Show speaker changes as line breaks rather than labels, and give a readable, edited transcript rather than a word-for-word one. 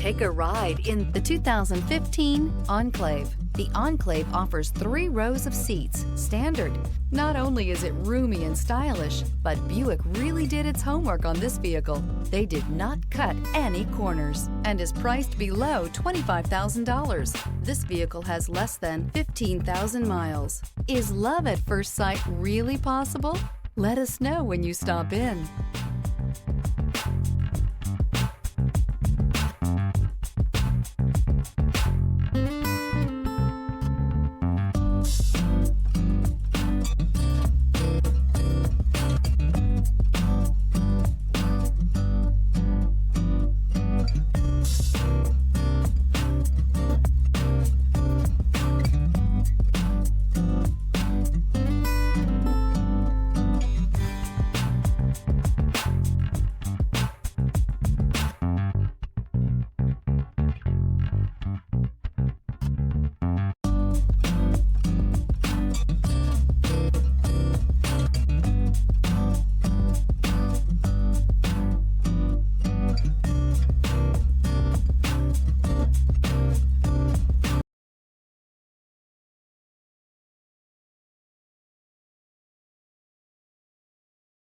Take a ride in the 2015 Enclave. The Enclave offers 3 rows of seats, standard. Not only is it roomy and stylish, but Buick really did its homework on this vehicle. They did not cut any corners and is priced below $25,000. This vehicle has less than 15,000 miles. Is love at first sight really possible? Let us know when you stop in.